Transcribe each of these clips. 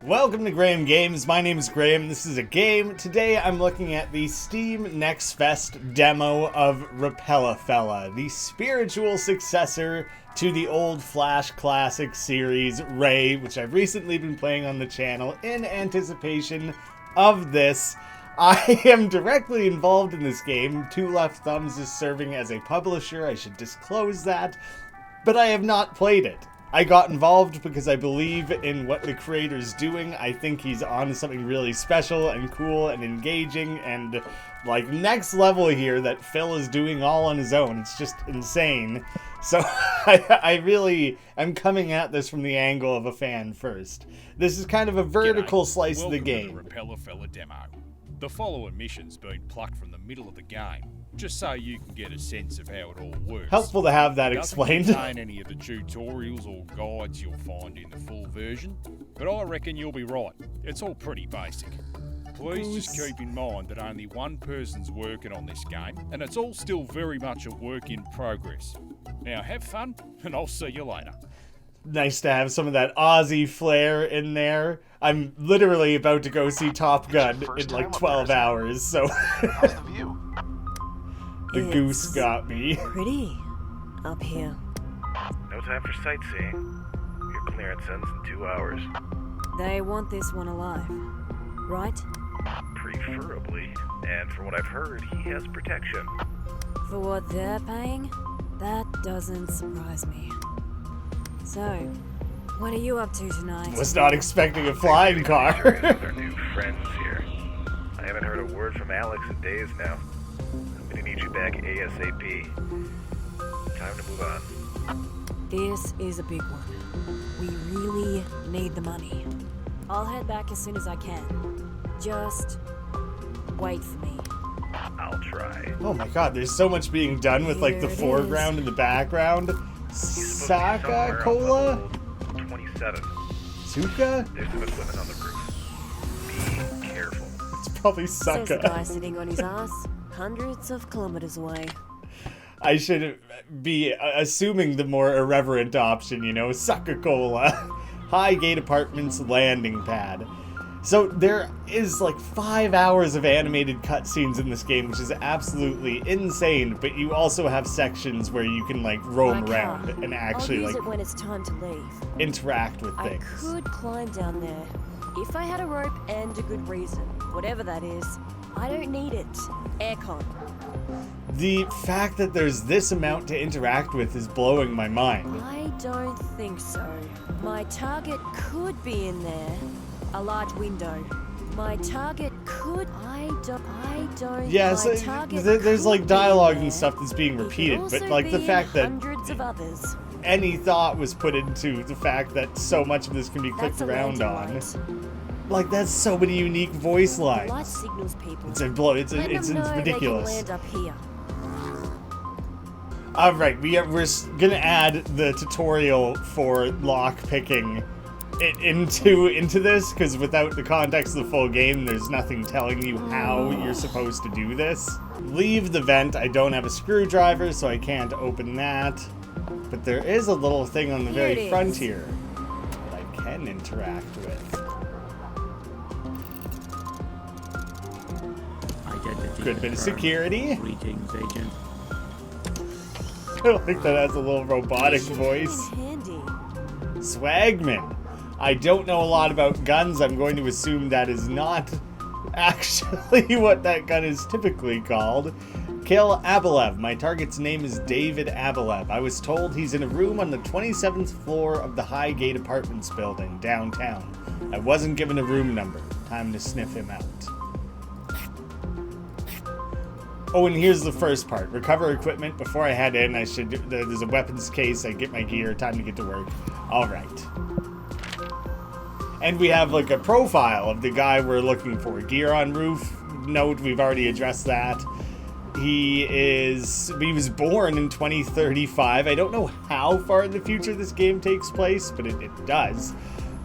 Welcome to Graeme Games. My name is Graeme. This is a game. Today I'm looking at the Steam Next Fest demo of Repella Fella, the spiritual successor to the old Flash Classic series Ray, which I've recently been playing on the channel in anticipation of this. I am directly involved in this game. Two Left Thumbs is serving as a publisher. I should disclose that. But I have not played it. I got involved because I believe in what the creator's doing. I think he's on something really special and cool and engaging and like next level here that Phil is doing all on his own. It's just insane. So I really am coming at this from the angle of a fan first. This is kind of a vertical slice of the game. Welcome to the Repella Fella demo. The following mission's been plucked from the middle of the game, just so you can get a sense of how it all works. Helpful to have that explained. It doesn't contain any of the tutorials or guides you'll find in the full version, but I reckon you'll be right. It's all pretty basic. Please just keep in mind that only one person's working on this game, and it's all still very much a work in progress. Now have fun, and I'll see you later. Nice to have some of that Aussie flair in there. I'm literally about to go see Top Gun in like 12 hours, so... How's the view? The goose got me. Pretty up here. No time for sightseeing. Your clearance ends in 2 hours. They want this one alive, right? Preferably. And from what I've heard, he has protection. For what they're paying, that doesn't surprise me. So, what are you up to tonight? Was not expecting a flying car. With our new friends here. I haven't heard a word from Alex in days now. I'm gonna need you back ASAP. Time to move on. This is a big one. We really need the money. I'll head back as soon as I can. Just wait for me. I'll try. Oh my god, there's so much being done with like the Here it foreground and the background. Saka Cola? 27. Suka? There's some equipment on the roof. Be careful. It's probably Says the guy Saka. sitting on his ass, hundreds of kilometers away. I should be assuming the more irreverent option, you know, Saka Cola. Highgate Apartments landing pad. So there is like 5 hours of animated cutscenes in this game, which is absolutely insane, but you also have sections where you can like roam My car. around and actually I'll use like it when it's time to leave. interact with I things. could climb down there if I had a rope and a good reason. Whatever that is, I don't need it. Aircon. The fact that there's this amount to interact with is blowing my mind. I don't think so. My target could be in there. A large window. My target could. I don't. Yeah, my so target there's could like be dialogue in and there. stuff that's being It could repeated, but also like the be fact that hundreds of others. any thought was put into the fact that so much of this can be clicked That's a around lantern on. light. Like that's so many unique voice The light lines. signals people. It's a blow. It's Let them know ridiculous. They can land up here. All right, we're gonna add the tutorial for lock picking into this because without the context of the full game, there's nothing telling you how you're supposed to do this. Leave the vent. I don't have a screwdriver, so I can't open that. But there is a little thing on the Here very it front is. here that I can interact with. Identity Good bit of confirmed. security. Greetings, agent. I like that has a little robotic voice. Handy. Swagman. I don't know a lot about guns. I'm going to assume that is not actually what that gun is typically called. Kill Abelev. My target's name is David Abelev. I was told he's in a room on the 27th floor of the Highgate Apartments building, downtown. I wasn't given a room number. Time to sniff him out. Oh, and here's the first part. Recover equipment. Before I head in, there's a weapons case. I get my gear. Time to get to work. All right. And we have like a profile of the guy we're looking for. Gear on roof. Note, we've already addressed that. He was born in 2035. I don't know how far in the future this game takes place, but it does.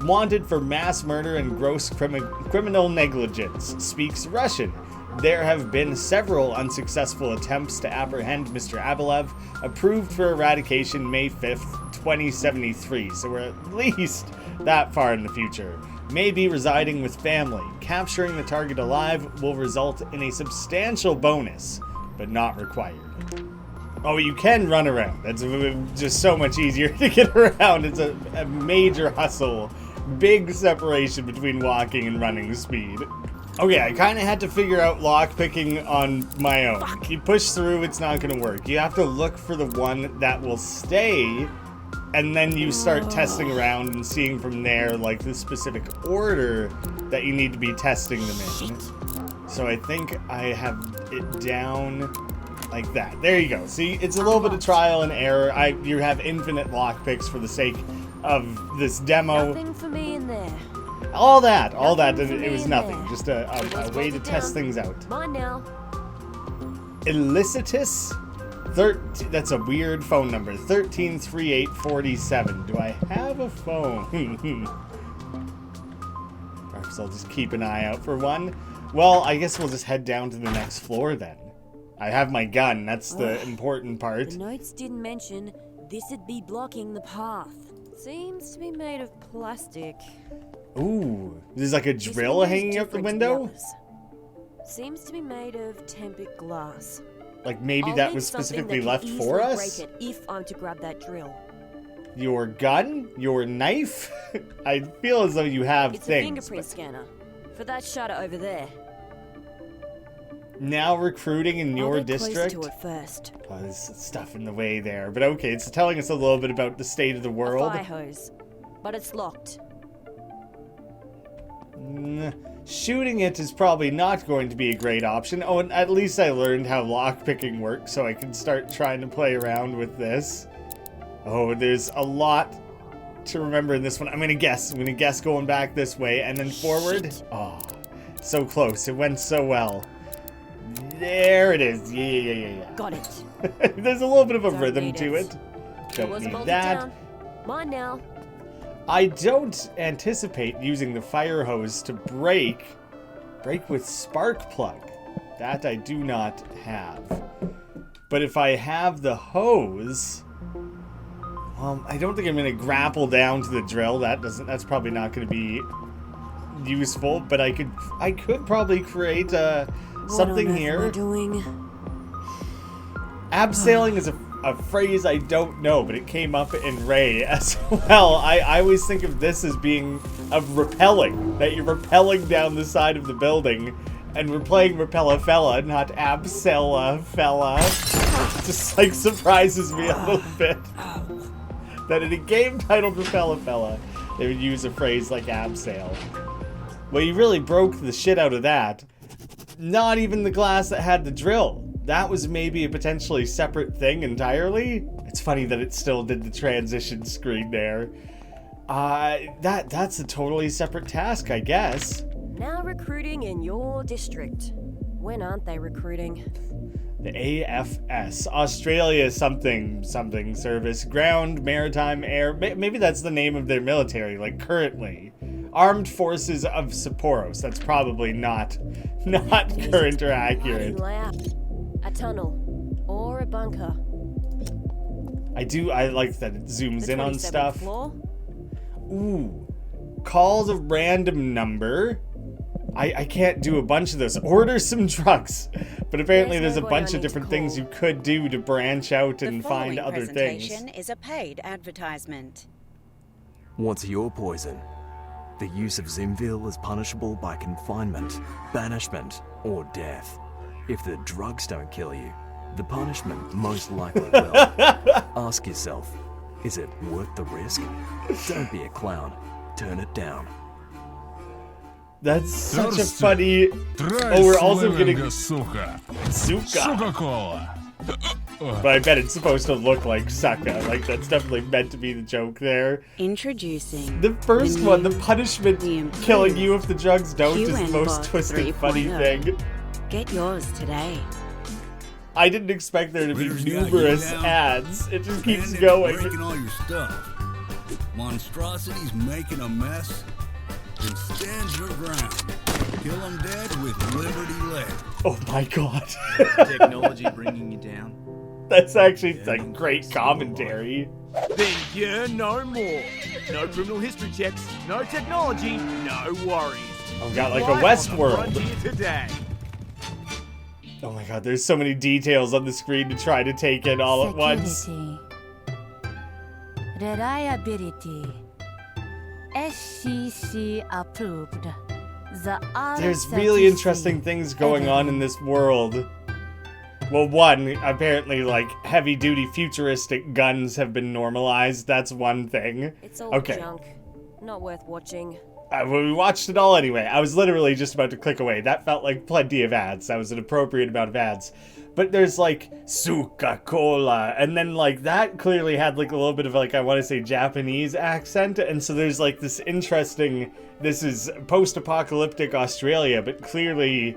Wanted for mass murder and gross criminal negligence. Speaks Russian. There have been several unsuccessful attempts to apprehend Mr. Abelev, approved for eradication May 5th, 2073. So we're at least that far in the future. may be residing with family. Capturing the target alive will result in a substantial bonus, but not required. Oh, you can run around. That's just so much easier to get around. It's a major hustle. Big separation between walking and running speed. Okay, I kind of had to figure out lockpicking on my own. You push through, it's not going to work. You have to look for the one that will stay, and then you start testing around and seeing from there, like, the specific order that you need to be testing them in. So I think I have it down like that. There you go. See, it's a little bit of trial and error. You have infinite lockpicks for the sake of this demo. Nothing for me in there. All that, it was nothing. Just a way to test things out. Mine now. Illicitous? That's a weird phone number. 133847. Do I have a phone? Perhaps I'll just keep an eye out for one. Well, I guess we'll just head down to the next floor then. I have my gun. That's the important part. The notes didn't mention this'd be blocking the path. Seems to be made of plastic. Ooh, there's like a drill hanging out the window? Seems to be made of tempered glass. Like maybe that was specifically left for us? Break it if I'm to grab that drill. Your gun? Your knife? I feel as though you have it's things. It's a fingerprint scanner. For that shutter over there. Now recruiting in your district? To it first. Oh, there's stuff in the way there. But okay, it's telling us a little bit about the state of the world. A fire hose. But it's locked. Shooting it is probably not going to be a great option. Oh, and at least I learned how lockpicking works, so I can start trying to play around with this. Oh, there's a lot to remember in this one. I'm gonna guess going back this way and then forward. Shit. Oh, so close. It went so well. There it is. Yeah. Got it. There's a little bit of a Don't rhythm to it. Don't need that. Down. Mine now. I don't anticipate using the fire hose to break with spark plug. That I do not have. But if I have the hose, I don't think I'm going to grapple down to the drill. That's probably not going to be useful. But I could probably create something here. What on earth am I doing? Abseiling is a phrase I don't know, but it came up in Ray as well. I always think of this as being of repelling, that you're repelling down the side of the building, and we're playing Repella Fella, not Absella Fella. It just like surprises me a little bit that in a game titled Repella Fella, they would use a phrase like abseil. Well, you really broke the shit out of that. Not even the glass that had the drill. That was maybe a potentially separate thing entirely. It's funny that it still did the transition screen there. That's a totally separate task, I guess. Now recruiting in your district. When aren't they recruiting? The AFS, Australia something service, ground, maritime, air. Maybe that's the name of their military, like currently. Armed Forces of Sapporo. That's probably not current or accurate. A tunnel or a bunker. I like that it zooms in on stuff. Floor? Ooh, calls a random number. I can't do a bunch of those. Order some drugs. But apparently there's a bunch of different things you could do to branch out and find other things. The presentation is a paid advertisement. What's your poison? The use of Zimville is punishable by confinement, banishment, or death. If the drugs don't kill you, the punishment most likely will. Ask yourself, is it worth the risk? Don't be a clown. Turn it down. That's such a funny... Oh, we're also getting... Suka. But I bet it's supposed to look like sucka. Like, that's definitely meant to be the joke there. Introducing... The first one, the punishment killing you if the drugs don't, is the most twisted, funny thing. Get yours today. I didn't expect there to be numerous ads. It just keeps going. Breaking all your stuff. Monstrosities making a mess. Then stand your ground. Kill them dead with Liberty Led. Oh my god. Technology bringing you down. That's actually like great commentary. Then you're no more. No criminal history checks, no technology, no worries. I've got like a Live on the Westworld. frontier today. Oh my god, there's so many details on the screen to try to take in all at once. Security. Reliability. SCC approved. There's really interesting things going on in this world. Well, one, apparently, like, heavy-duty futuristic guns have been normalized. That's one thing. It's all Okay. junk. Not worth watching. Well, we watched it all anyway. I was literally just about to click away. That felt like plenty of ads. That was an appropriate amount of ads. But there's, like, Coca-Cola, and then, like, that clearly had, like, a little bit of, like, I want to say Japanese accent, and so there's, like, this interesting, this is post-apocalyptic Australia, but clearly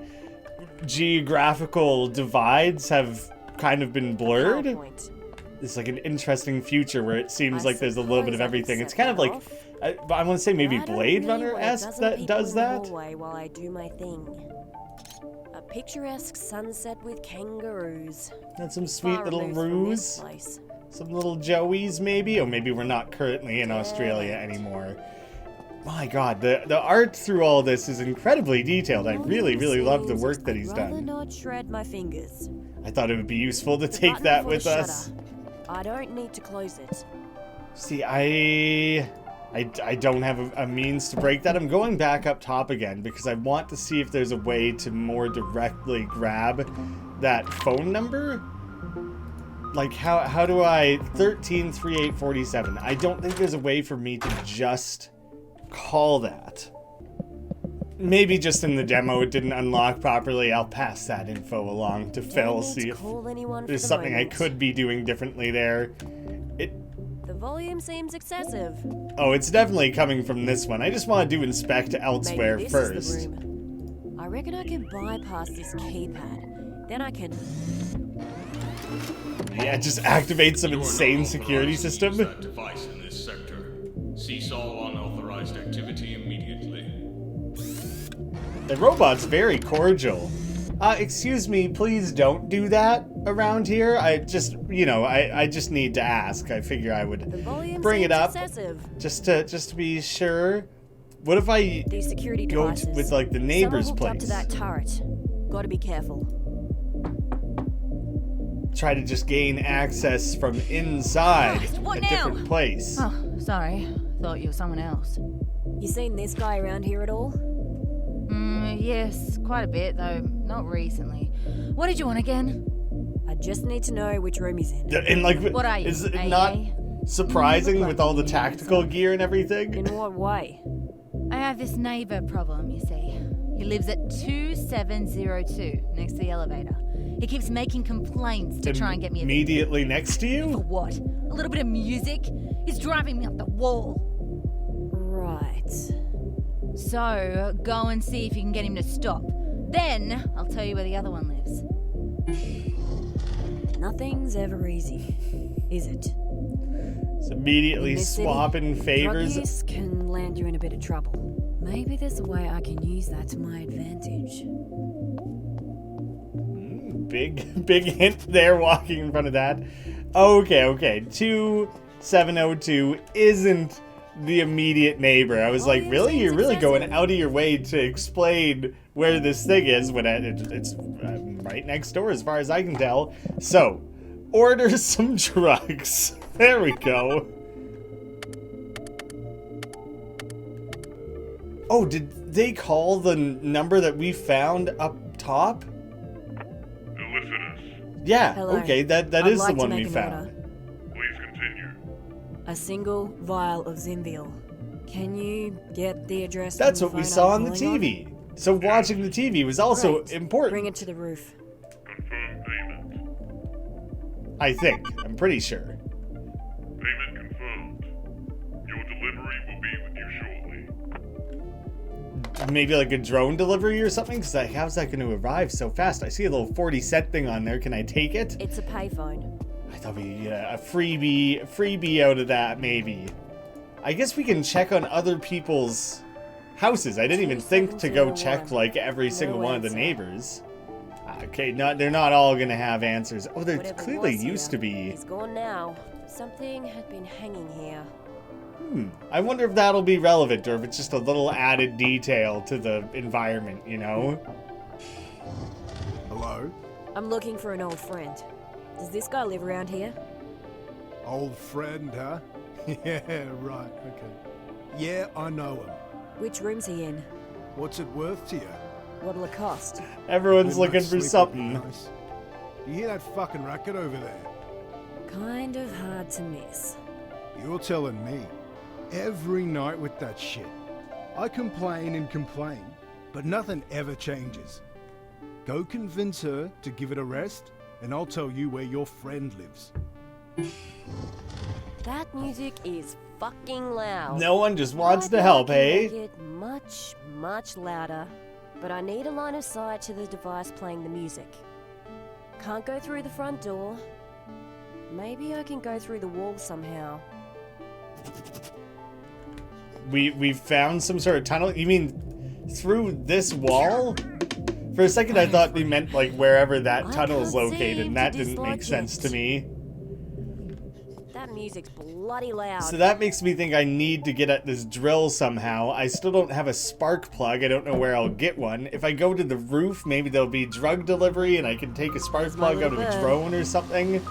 geographical divides have kind of been blurred. PowerPoint. It's like an interesting future where it seems like there's a little bit of suppose I can everything. set It's kind of that like, off. I want to say maybe I don't Blade really want a Runner-esque dozen that people does in the that. hallway while I do my thing. A picturesque sunset with kangaroos. That's some sweet Far little removed from this ruse. place. Some little Joeys, maybe? Oh, maybe we're not currently in Australia Damn it. anymore. My god, the art through all this is incredibly detailed. I really, really love the work that he's I'd rather done. not shred my fingers. I thought it would be useful to The take button that for with the us. shutter. I don't need to close it. See, I don't have a means to break that. I'm going back up top again because I want to see if there's a way to more directly grab that phone number. Like, how do I... 133847. I don't think there's a way for me to just call that. Maybe just in the demo it didn't unlock properly. I'll pass that info along to Phil, Don't need see to if call anyone for there's the something I moment. could be doing differently there. The volume seems excessive. Oh, it's definitely coming from this one. I just wanted to inspect elsewhere Maybe this first. is the room. I reckon I can bypass this keypad. Then I can... Yeah, just activate some You are insane not security authorized to system. use that device in this sector. Cease all unauthorized activity immediately. The robot's very cordial. Excuse me, please don't do that around here. I just, you know, I just need to ask. I figure I The would volume bring it seems up excessive. just to be sure. What if I These security go devices. with like the neighbor's Someone hooked place? up to that turret. Gotta be careful. Try to just gain access from inside What a now? different place. Oh, sorry. Thought you were someone else. You seen this guy around here at all? Yes, quite a bit, though not recently. What did you want again? I just need to know which room he's in. And like, What are you, is it AA? not surprising look with like all the you. tactical gear and everything? In what way? I have this neighbor problem, you see. He lives at 2702, next to the elevator. He keeps making complaints to try and get me a Immediately next to For you? what? A little bit of music? He's driving me up the wall. Right. So, go and see if you can get him to stop. Then, I'll tell you where the other one lives. Nothing's ever easy, is it? It's immediately In this city, swapping Drug favors. use can land you in a bit of trouble. Maybe there's a way I can use that to my advantage. Big hint there walking in front of that. Okay. 2702 isn't the immediate neighbor. I was like, Volume really? seems You're really going excessive. out of your way to explain where this thing is when it's right next door as far as I can tell. So, order some drugs. There we go. Oh, did they call the number that we found up top? Illicitous. Yeah, Hello. okay, that I'd is like the to one make we an found. order. Please continue. A single vial of Zimville. Can you get the address? That's from what the we phone saw I'm on the calling TV. So watching the TV was also Great. important. Bring it to the roof. Confirm payment. I think. I'm pretty sure. Payment confirmed. Your delivery will be with you shortly. Maybe like a drone delivery or something? Because how's that going to arrive so fast? I see a little 40-cent thing on there. Can I take it? It's a payphone. I thought we a freebie out of that, maybe. I guess we can check on other people's houses. I didn't even think to go check like every single one of the answer. neighbors. Okay, they're not all gonna have answers. Oh, there Whatever clearly was used here, to be. He's gone now. Something had been hanging here. I wonder if that'll be relevant or if it's just a little added detail to the environment, you know? Hello? I'm looking for an old friend. Does this guy live around here? Old friend, huh? Yeah, right, okay. Yeah, I know him. Which room's he in? What's it worth to you? What'll it cost? Everyone's Midnight looking for sleep something. would be nice. You hear that fucking racket over there? Kind of hard to miss. You're telling me. Every night with that shit. I complain and complain, but nothing ever changes. Go convince her to give it a rest, and I'll tell you where your friend lives. That music is fucking loud. No one just wants I'd to help, like to hey? make it much, much louder. But I need a line of sight to the device playing the music. Can't go through the front door. Maybe I can go through the wall somehow. We found some sort of tunnel? You mean through this wall? For a second I thought they meant like wherever that tunnel is located, and that didn't make sense to me. That music's bloody loud. So that makes me think I need to get at this drill somehow. I still don't have a spark plug. I don't know where I'll get one. If I go to the roof, maybe there'll be drug delivery and I can take a spark plug out of a drone or something.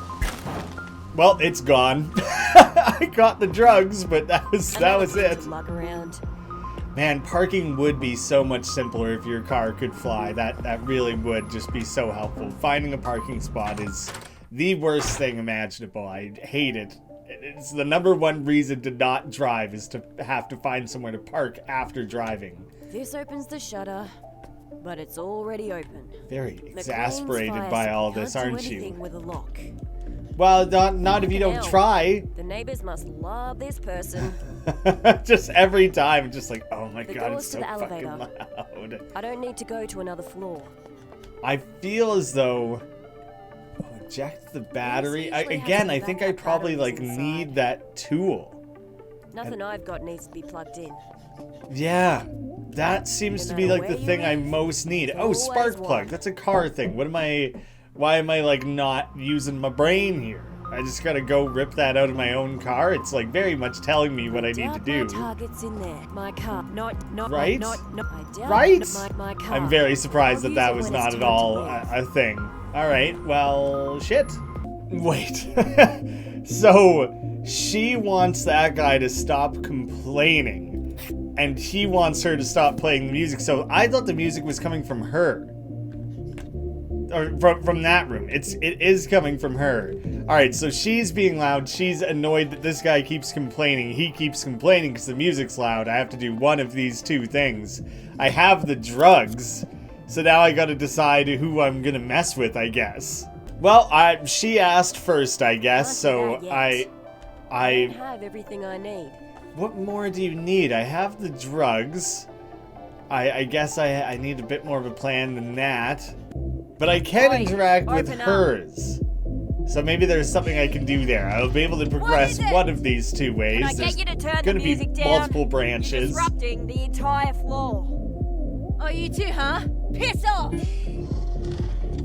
Well, it's gone. I got the drugs, but that was it. Lug around. Man, parking would be so much simpler if your car could fly. That really would just be so helpful. Finding a parking spot is the worst thing imaginable. I hate it. It's the #1 reason to not drive is to have to find somewhere to park after driving. This opens the shutter, but it's already open. Very exasperated by all this, aren't you? With a lock. Well, not if you don't try. The neighbors must love this person. Just every time, just like, oh my The god, doors it's to so the fucking elevator. loud. I don't need to go to another floor. I feel as though eject the battery. Again, I think I probably like need that tool. Nothing I've got needs to be plugged in. Yeah, that seems to be like the thing I most need. Oh, spark plug. That's a car thing. Why am I like not using my brain here? I just gotta go rip that out of my own car. It's like very much telling me what I need to do. Target's in there. My car. Not. Right? I doubt Right? My car. I'm very surprised I'll that use was it when not it's at time to all leave. a thing. Alright, well, shit. Wait. So, she wants that guy to stop complaining, and he wants her to stop playing the music. So, I thought the music was coming from her. Or from that room. It is coming from her. Alright, so she's being loud. She's annoyed that this guy keeps complaining. He keeps complaining because the music's loud. I have to do one of these two things. I have the drugs, so now I gotta decide who I'm gonna mess with, I guess. Well, she asked first, I guess, so I don't have everything I need. What more do you need? I have the drugs. I guess I need a bit more of a plan than that. But I can interact with hers. So maybe there's something I can do there. I'll be able to progress one of these two ways. Can I get There's you to turn gonna the music be down? multiple branches. You're disrupting the entire floor. Oh, you too, huh? Piss off!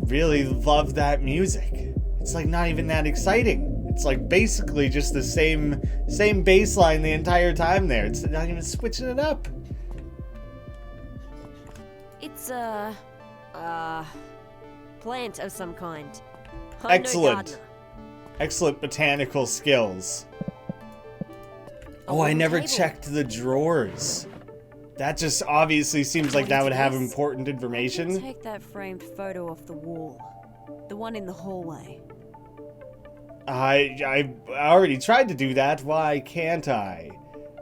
Really love that music. It's like not even that exciting. It's like basically just the same bass line the entire time there. It's not even switching it up. It's plant of some kind. I'm no Excellent. gardener. Excellent botanical skills. Oh, I never checked the drawers. That just obviously seems like that would have important information. Take that framed photo off the wall. The one in the hallway. I already tried to do that. Why can't I?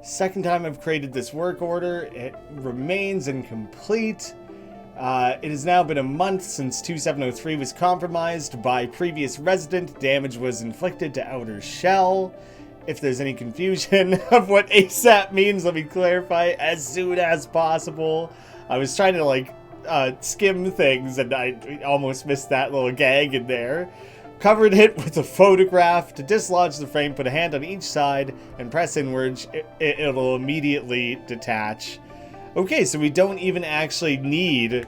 Second time I've created this work order. It remains incomplete. It has now been a month since 2703 was compromised by previous resident. Damage was inflicted to outer shell. If there's any confusion of what ASAP means, let me clarify as soon as possible. I was trying to like skim things and I almost missed that little gag in there. Covered it with a photograph. To dislodge the frame, put a hand on each side and press inwards. It'll immediately detach. Okay, so we don't even actually need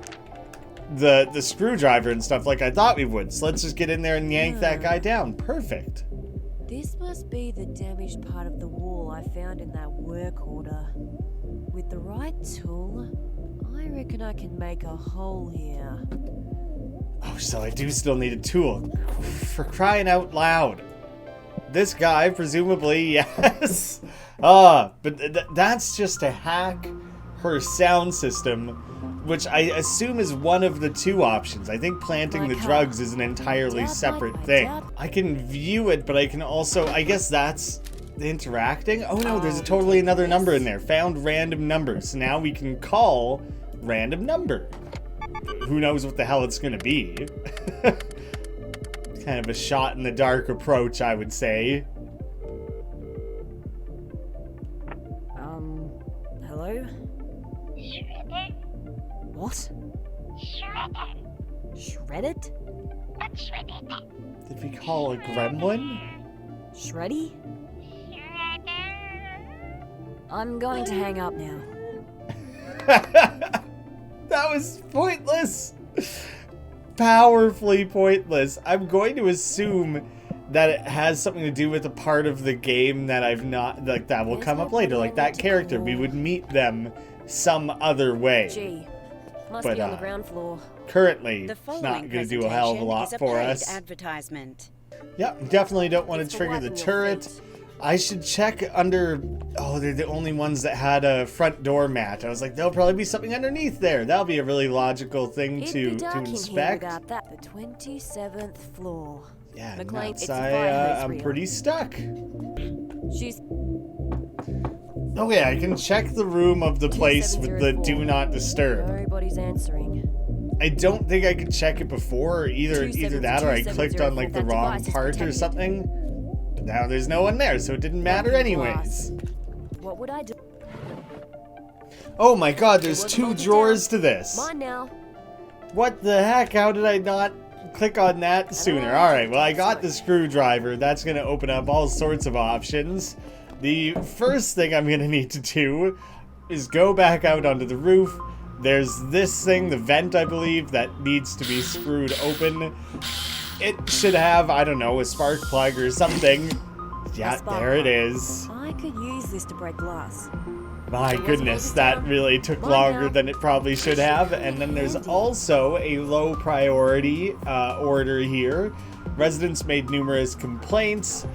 the screwdriver and stuff like I thought we would. So let's just get in there and yank that guy down. Perfect. This must be the damaged part of the wall I found in that work order. With the right tool, I reckon I can make a hole here. Oh, so I do still need a tool. For crying out loud. This guy, presumably, yes. But that's just to hack her sound system, which I assume is one of the two options. I think planting the drugs is an entirely separate thing. I can view it, but I can also, I guess that's interacting. Oh no, there's totally another number in there. Found random numbers. So now we can call random number. Who knows what the hell it's gonna be. Kind of a shot in the dark approach, I would say. Hello? What? Shredded? Did we call a gremlin? Shreddy? I'm going to hang up now. That was pointless. Powerfully pointless. I'm going to assume that it has something to do with a part of the game that I've not, like, that will come up later. Like that character, we would meet them some other way. Gee, must be on the ground floor. Currently, it's not going to do a hell of a lot for us. Advertisement. Yep, definitely don't want to trigger the turret. I should check under... Oh, they're the only ones that had a front door mat. I was like, there'll probably be something underneath there. That'll be a really logical thing to inspect. Without that. The 27th floor. Yeah, McLean, nuts, I'm pretty stuck. She's... Okay, I can check the room of the place with the do not disturb. Nobody's answering. I don't think I could check it before, either that or I clicked on like the wrong part or something. But now there's no one there, so it didn't matter anyways. What would I do? Oh my god, there's 2 drawers to this. Mine now. What the heck? How did I not click on that sooner? Alright, well I got the screwdriver. That's gonna open up all sorts of options. The first thing I'm gonna need to do is go back out onto the roof. There's this thing, the vent, I believe, that needs to be screwed open. It should have, I don't know, a spark plug or something. Yeah, there it is. I could use this to break glass. My goodness, that really took longer than it probably should have. And then there's also a low priority order here. Residents made numerous complaints.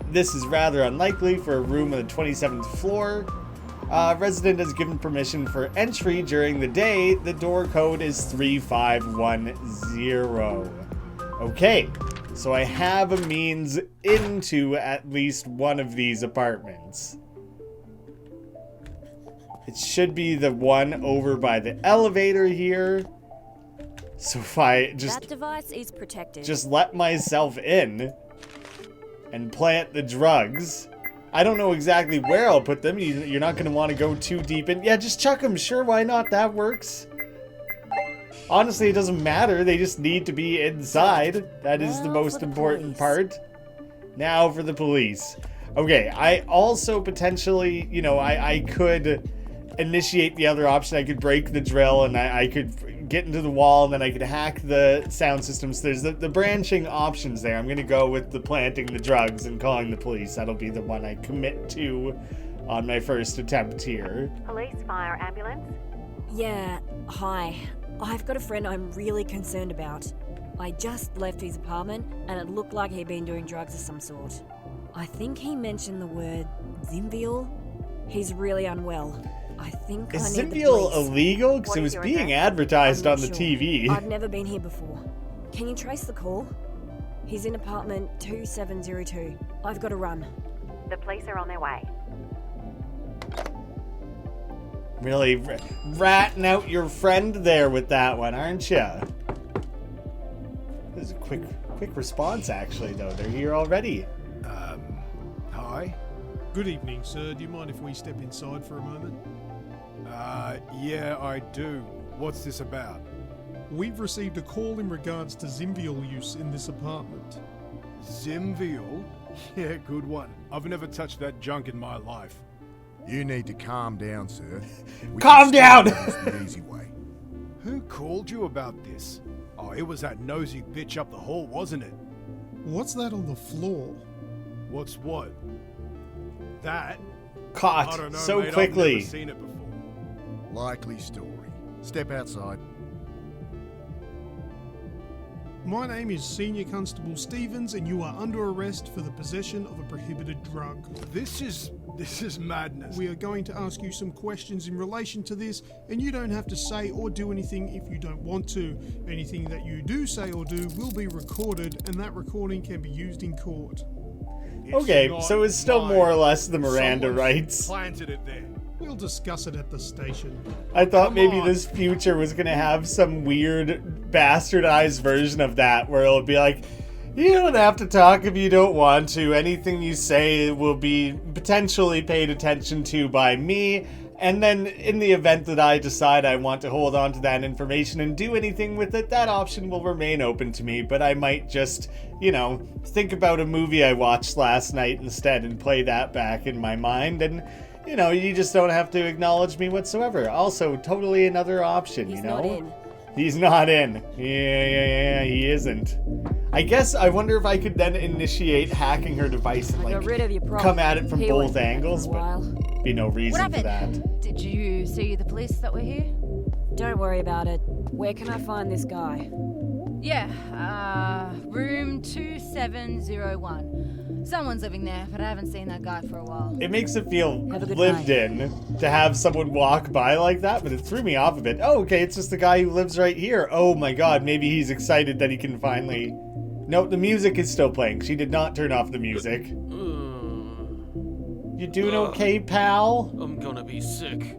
This is rather unlikely for a room on the 27th floor. Resident has given permission for entry during the day. The door code is 3510. Okay, so I have a means into at least one of these apartments. It should be the one over by the elevator here. So if I that device is protected. Just let myself in and plant the drugs. I don't know exactly where I'll put them. You're not going to want to go too deep in. Yeah, just chuck them. Sure, why not? That works. Honestly, it doesn't matter. They just need to be inside. That is the most important part. Now for the police. Okay, I also potentially, you know, I could initiate the other option. I could break the drill and I could get into the wall and then I could hack the sound systems. There's the branching options there. I'm going to go with the planting the drugs and calling the police. That'll be the one I commit to on my first attempt here. Police, fire, ambulance? Yeah, hi. I've got a friend I'm really concerned about. I just left his apartment and it looked like he'd been doing drugs of some sort. I think he mentioned the word Zimviel. He's really unwell. I think I need the police. Is Zimviel illegal? Because it was being advertised on the TV. I've never been here before. Can you trace the call? He's in apartment 2702. I've got to run. The police are on their way. Really ratting out your friend there with that one, aren't you? This is a quick response, actually, though. They're here already. Hi? Good evening, sir. Do you mind if we step inside for a moment? Yeah, I do. What's this about? We've received a call in regards to Zimviel use in this apartment. Zimviel? Yeah, good one. I've never touched that junk in my life. You need to calm down, sir. Calm down! The easy way. Who called you about this? Oh, it was that nosy bitch up the hall, wasn't it? What's that on the floor? What's what? That? Caught I don't know, so mate, quickly. I've never seen it before. Likely story. Step outside. My name is Senior Constable Stevens, and you are under arrest for the possession of a prohibited drug. This is madness. We are going to ask you some questions in relation to this, and you don't have to say or do anything if you don't want to. Anything that you do say or do will be recorded, and that recording can be used in court. Okay, so it's still more or less the Miranda rights. Planted it there. We'll discuss it at the station. I thought maybe this future was gonna have some weird bastardized version of that where it'll be like, you don't have to talk if you don't want to. Anything you say will be potentially paid attention to by me. And then in the event that I decide I want to hold on to that information and do anything with it, that option will remain open to me. But I might just, you know, think about a movie I watched last night instead and play that back in my mind. And, you know, you just don't have to acknowledge me whatsoever. Also, totally another option, you know? He's not in. He's not in. Yeah, he isn't. I guess I wonder if I could then initiate hacking her device and, got rid of your like, problem. come at it from He both went angles, for a while. but be no reason What for that. happened? Did you see the police that were here? Don't worry about it. Where can I find this guy? Yeah, room 2701. Someone's living there, but I haven't seen that guy for a while. It makes it feel Have a good lived in to have someone walk by like that, but it threw me off a bit. Oh, okay, it's just the guy who lives right here. Oh my god, maybe he's excited that he can finally... No, the music is still playing. She did not turn off the music. You doing okay, pal? I'm gonna be sick.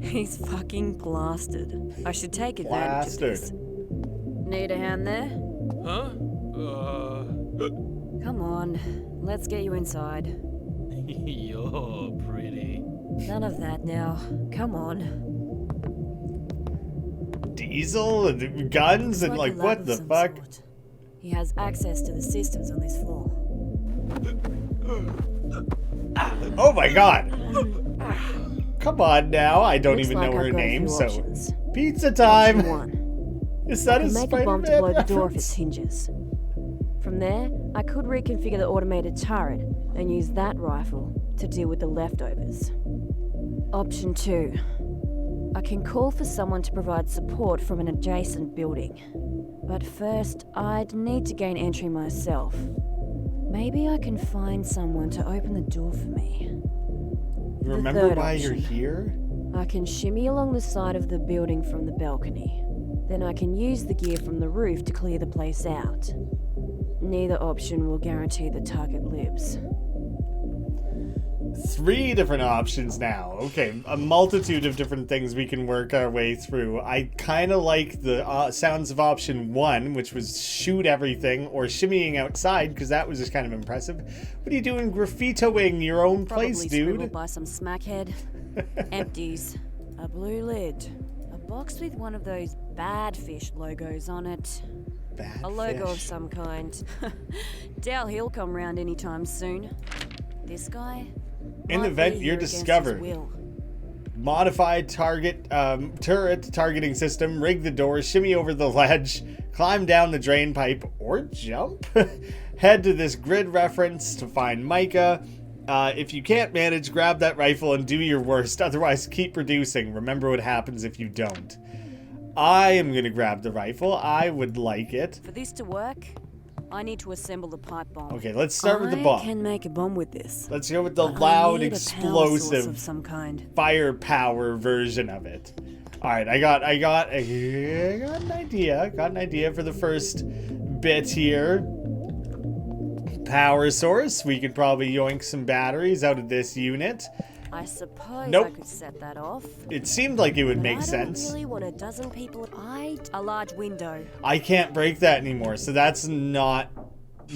He's fucking blasted. I should take advantage of this. Need a hand there? Huh? Come on, let's get you inside. You're pretty. None of that now. Come on. Diesel and guns and like a lab what of the some fuck? sort. He has access to the systems on this floor. Oh my god! Come on now, I don't Looks even like know I've her got a name, few so... options. Pizza time! Option 1. Is that I a can make a bomb to Spider-Man blow the door off reference? its hinges. From there, I could reconfigure the automated turret and use that rifle to deal with the leftovers. Option 2. I can call for someone to provide support from an adjacent building. But first, I'd need to gain entry myself. Maybe I can find someone to open the door for me. You remember third why option. you're here? I can shimmy along the side of the building from the balcony. Then I can use the gear from the roof to clear the place out. Neither option will guarantee the target lives. 3 different options now. Okay, a multitude of different things we can work our way through. I kind of like the sounds of option 1, which was shoot everything or shimmying outside, because that was just kind of impressive. What are you doing graffitoing your own place, Probably dude? scribbled by some smackhead. Empties. A blue lid. A box with one of those bad fish logos on it. Bad A logo of fish. some kind. Doubt he'll come round anytime soon. This guy? In the might event be you're here against his discovered. will. Modified turret targeting system, rig the door, shimmy over the ledge, climb down the drain pipe, or jump. Head to this grid reference to find Micah. If you can't manage, grab that rifle and do your worst. Otherwise, keep reducing. Remember what happens if you don't. I am going to grab the rifle. I would like it. For this to work, I need to assemble the pipe bomb. Okay, let's start with the bomb. I can make a bomb with this. Let's go with the but I loud, need a power source explosive, of some kind. firepower version of it. All right, I got an idea. Got an idea for the first bit here. Power source. We could probably yoink some batteries out of this unit. I suppose Nope. I could set that off. It seemed like it would But make I sense. don't really want a dozen people. A large window. I can't break that anymore, so that's not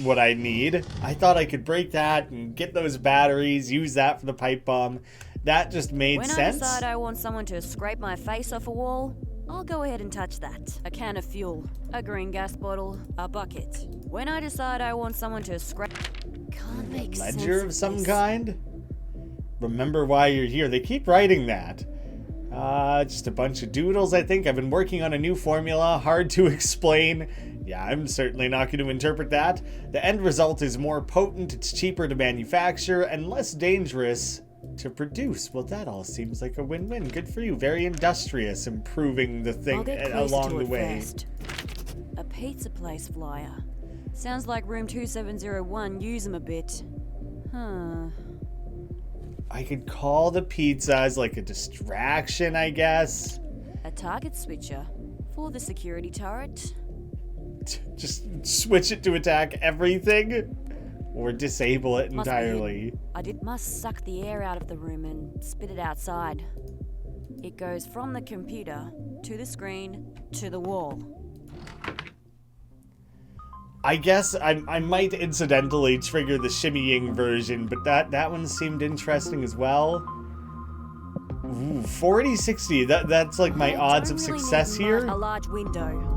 what I need. I thought I could break that and get those batteries, use that for the pipe bomb. That just made When sense. I decide I want someone to scrape my face off a wall, I'll go ahead and touch that. A can of fuel, a green gas bottle, a bucket. When I decide I want someone to scrape... Can't make sense Ledger of some this. kind? Remember why you're here. They keep writing that. Just a bunch of doodles, I think. I've been working on a new formula. Hard to explain. Yeah, I'm certainly not going to interpret that. The end result is more potent, it's cheaper to manufacture, and less dangerous to produce. Well, that all seems like a win-win. Good for you. Very industrious, improving the thing along the way. First. A pizza place flyer. Sounds like room 2701. Use them a bit. Huh. I could call the pizza as like a distraction, I guess. A target switcher for the security turret. Just switch it to attack everything? Or disable it entirely? Must suck the air out of the room and spit it outside. It goes from the computer to the screen to the wall. I guess I might incidentally trigger the shimmying version, but that one seemed interesting as well. Ooh, 40-60. That's like my odds of success here. A large window.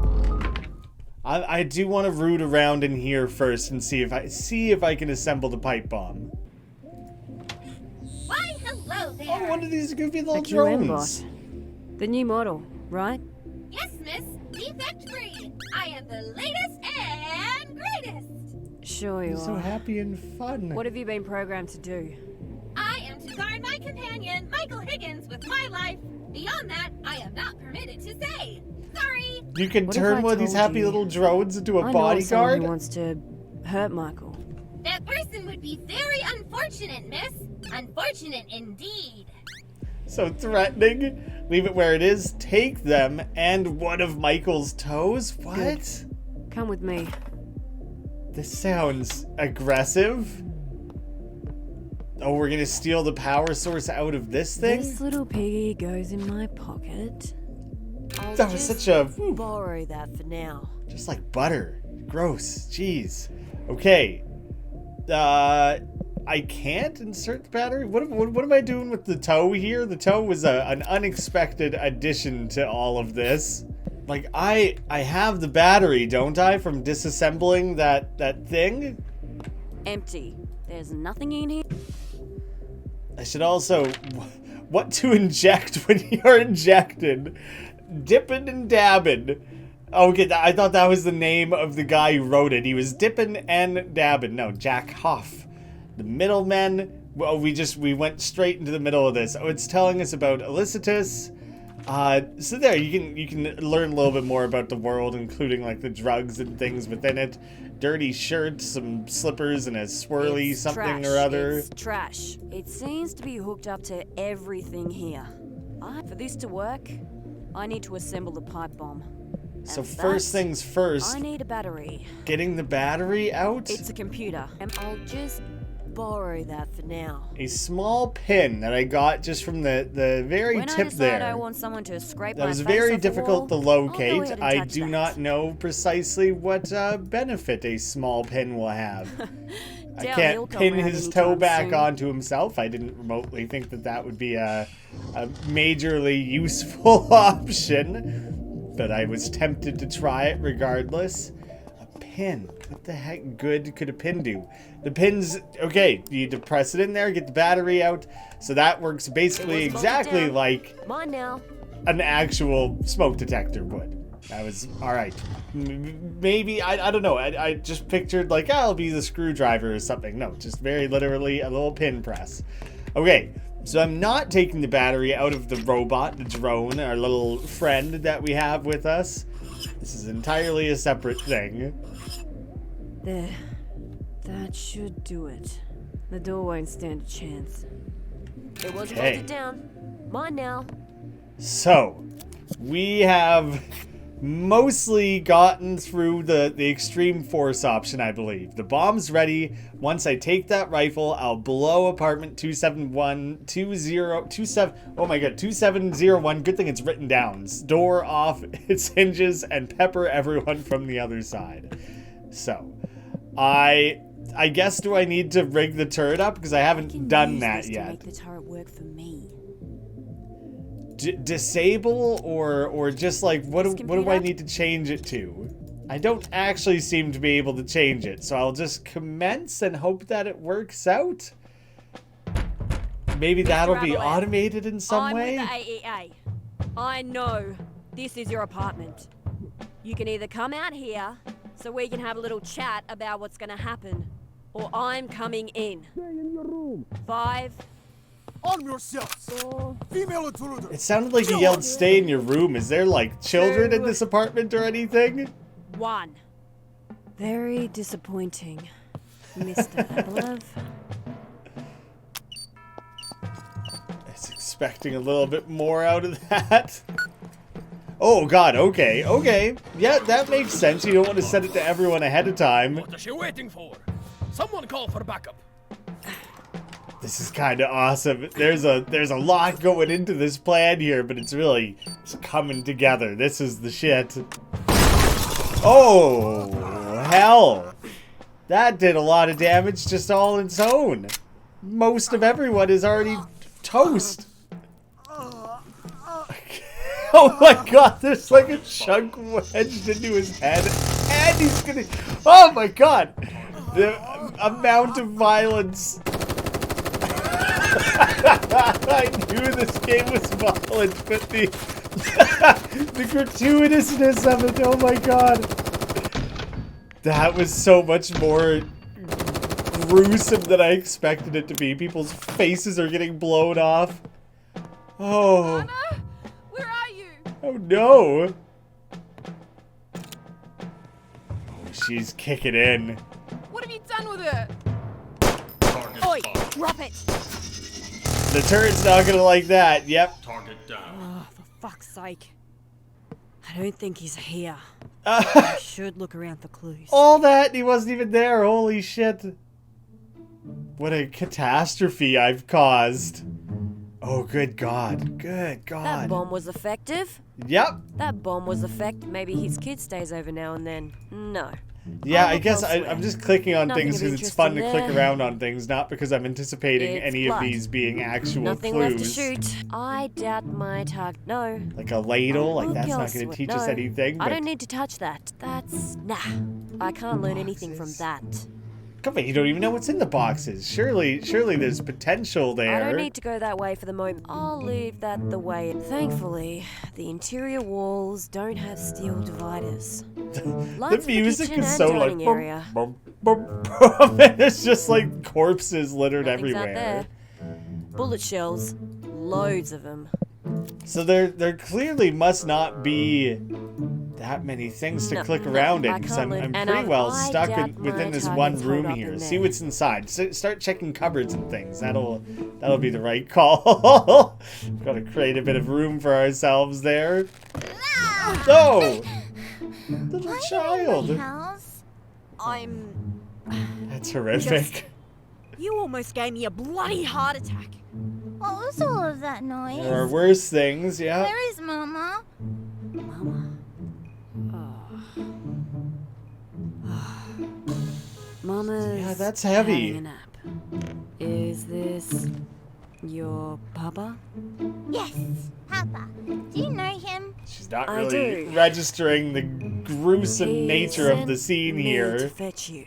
I do want to root around in here first and see if I can assemble the pipe bomb. Why, hello there. Oh, one of these goofy little QM drones. The new model, right? Yes, miss. Defect free. I am the latest and greatest. Sure you You're are. so happy and fun. What have you been programmed to do? I am to guard my companion, Michael Higgins, with my life. Beyond that, I am not permitted to say. Sorry. You can What if turn I one of these told happy you little drones into a I know of someone bodyguard? who wants to hurt Michael. That person would be very unfortunate, miss. Unfortunate indeed. So threatening. Leave it where it is. Take them and one of Michael's toes? What? Good. Come with me. This sounds aggressive. Oh, we're gonna steal the power source out of this thing? This little piggy goes in my pocket. I'll That was just such a... borrow that for now. Just like butter. Gross. Jeez. Okay. I can't insert the battery? What am I doing with the toe here? The toe was an unexpected addition to all of this. Like, I have the battery, don't I, from disassembling that thing? Empty. There's nothing in here. I should also... What to inject when you're injected? Dippin' and dabbin'. Okay, I thought that was the name of the guy who wrote it. He was dippin' and dabbin'. No, Jack Hoff. The middlemen. Well, we went straight into the middle of this. Oh, it's telling us about Elicitus. So there, you can learn a little bit more about the world, including like the drugs and things within it. Dirty shirt, some slippers, and a swirly It's something trash. or other. It's trash. It seems to be hooked up to everything here. For this to work, I need to assemble the pipe bomb. So And first that, things first. I need a battery. Getting the battery out. It's a computer, and I'll just borrow that for now. A small pin that I got just from the very When tip I decide there. I want someone to scrape That my was face very off the difficult to wall, I'll go locate. ahead and I touch do that. not know precisely what benefit a small pin will have. I Doubt he'll can't come pin round his toe anytime back soon. onto himself. I didn't remotely think that would be a majorly useful option, but I was tempted to try it regardless. A pin. What the heck good could a pin do? The pin's... Okay, you need to press it in there, get the battery out. So that works basically exactly like Mine now. an actual smoke detector would. That was alright. Maybe, I don't know. I just pictured like, I'll be the screwdriver or something. No, just very literally a little pin press. Okay, so I'm not taking the battery out of the robot, the drone, our little friend that we have with us. This is entirely a separate thing. There. That should do it. The door won't stand a chance. It was Okay. bolted down. Mine now. So, we have mostly gotten through the extreme force option, I believe. The bomb's ready. Once I take that rifle, I'll blow apartment 2701. Good thing it's written down. Door off its hinges and pepper everyone from the other side. So, I guess, do I need to rig the turret up? Because I haven't done that To yet. make the turret work for me. Disable or just like what do I need to change it to? I don't actually seem to be able to change it, so I'll just commence and hope that it works out. Maybe that'll be Rebel, automated in some I'm way. with the AEA. I know this is your apartment. You can either come out here so we can have a little chat about what's gonna happen. Or I'm coming in. Stay in your room. 5. Arm yourselves! Female intruder! It sounded like you yelled, stay in your room. Is there, like, children in this apartment or anything? 1. Very disappointing, Mr. Abelov. I was expecting a little bit more out of that. Oh, God, okay, okay. Yeah, that makes sense. You don't want to send it to everyone ahead of time. What is she waiting for? Someone call for backup. This is kind of awesome. There's a lot going into this plan here, but it's coming together. This is the shit. Oh, hell. That did a lot of damage just all on its own. Most of everyone is already toast. Oh my god, there's like a chunk wedged into his head. And he's gonna... Oh my god. The amount of violence. I knew this game was violent, but the gratuitousness of it, oh my god. That was so much more gruesome than I expected it to be. People's faces are getting blown off. Oh. Anna? Where are you? Oh no. Oh, she's kicking in. What have you done with her? Oi, drop it! The turret's not gonna like that. Yep. Target down. Oh, for fuck's sake. I don't think he's here. I should look around for clues. All that, he wasn't even there. Holy shit. What a catastrophe I've caused. Oh, good God. Good God. That bomb was effective. Yep. That bomb was effective. Maybe his kid stays over now and then. No. Yeah, I guess I'm just clicking on Nothing things of because it's interest fun in to click there. around on things, not because I'm anticipating It's any blood. of these being actual Nothing clues. left to shoot. I doubt my target. No. Like a ladle, like Look that's not going elsewhere. to teach us No, anything. I But don't need to touch that. That's... Nah. I can't learn anything from that. come on, you don't even know what's in the boxes. Surely there's potential there. I don't need to go that way for the moment. I'll leave that the way. Thankfully, the interior walls don't have steel dividers. The music is so like dining area. bum, bum, bum, and there's just like corpses littered Nothing's out everywhere. there. Bullet shells, loads of them. So there clearly must not be that many things to No, click no, around in I because can't I'm live- and pretty well I stuck doubt within my this one target's holed room up here. in See there. what's inside. Start checking cupboards and things. That'll be the right call. We've got to create a bit of room for ourselves there. Oh, little child. I'm... That's horrific. You almost gave me a bloody heart attack. What was all of that noise? There are worse things, yeah. Where is Mama? Mama's Yeah, that's heavy. having a nap. Is this your papa? Yes, Papa. Do you know him? She's not I really do. registering the gruesome He nature of the sent scene me here. to fetch you,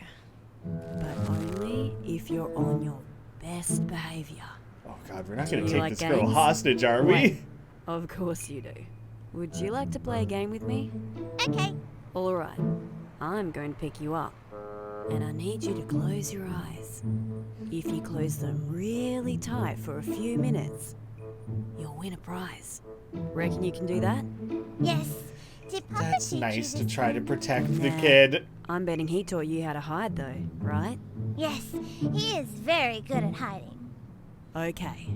but only if you're on your best behavior. Oh God, we're not Do gonna you take like this girl games? hostage, are we? Wait, of course you do. Would you like to play a game with me? Okay. All right. I'm going to pick you up, and I need you to close your eyes. If you close them really tight for a few minutes, you'll win a prize. Reckon you can do that? Yes. Did Papa That's teach nice you to this try to one? protect the Nah. kid. I'm betting he taught you how to hide, though, right? Yes, he is very good at hiding. Okay,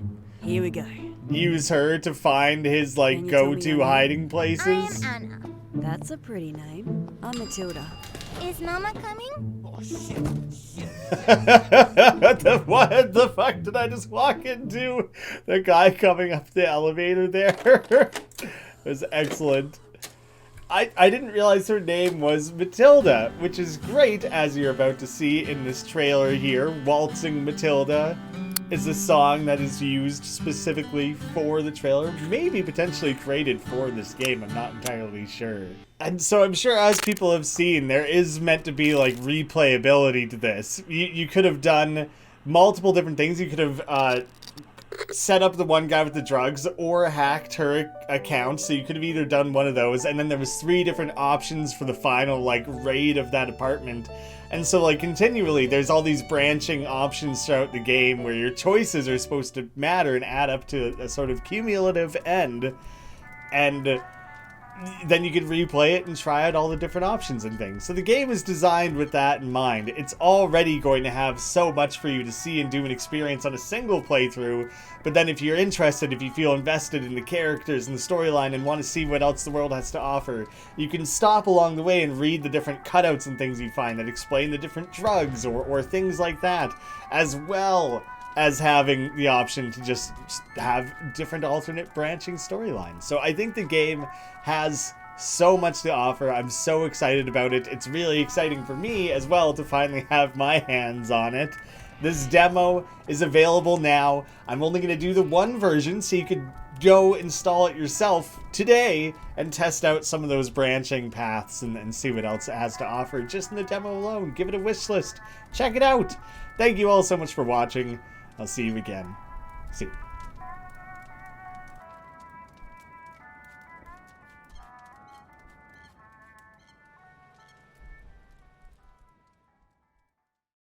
here we go. Use her to find his like Can you tell me go-to your name? hiding I am places. Anna. That's a pretty name. I'm Matilda. Is Mama coming? What the fuck did I just walk into? The guy coming up the elevator there. It was excellent. I didn't realize her name was Matilda, which is great, as you're about to see in this trailer here. Waltzing Matilda is a song that is used specifically for the trailer, maybe potentially created for this game, I'm not entirely sure. And so I'm sure, as people have seen, there is meant to be like replayability to this. You could have done multiple different things. You could have set up the one guy with the drugs or hacked her account, so you could have either done one of those, and then there was 3 different options for the final, like, raid of that apartment. And so, like, continually, there's all these branching options throughout the game where your choices are supposed to matter and add up to a sort of cumulative end. And then you can replay it and try out all the different options and things. So the game is designed with that in mind. It's already going to have so much for you to see and do and experience on a single playthrough. But then if you're interested, if you feel invested in the characters and the storyline and want to see what else the world has to offer, you can stop along the way and read the different cutouts and things you find that explain the different drugs or things like that, as well as having the option to just have different alternate branching storylines. So I think the game has so much to offer. I'm so excited about it. It's really exciting for me as well to finally have my hands on it. This demo is available now. I'm only going to do the one version, so you could go install it yourself today and test out some of those branching paths and see what else it has to offer just in the demo alone. Give it a wish list. Check it out. Thank you all so much for watching. I'll see you again soon.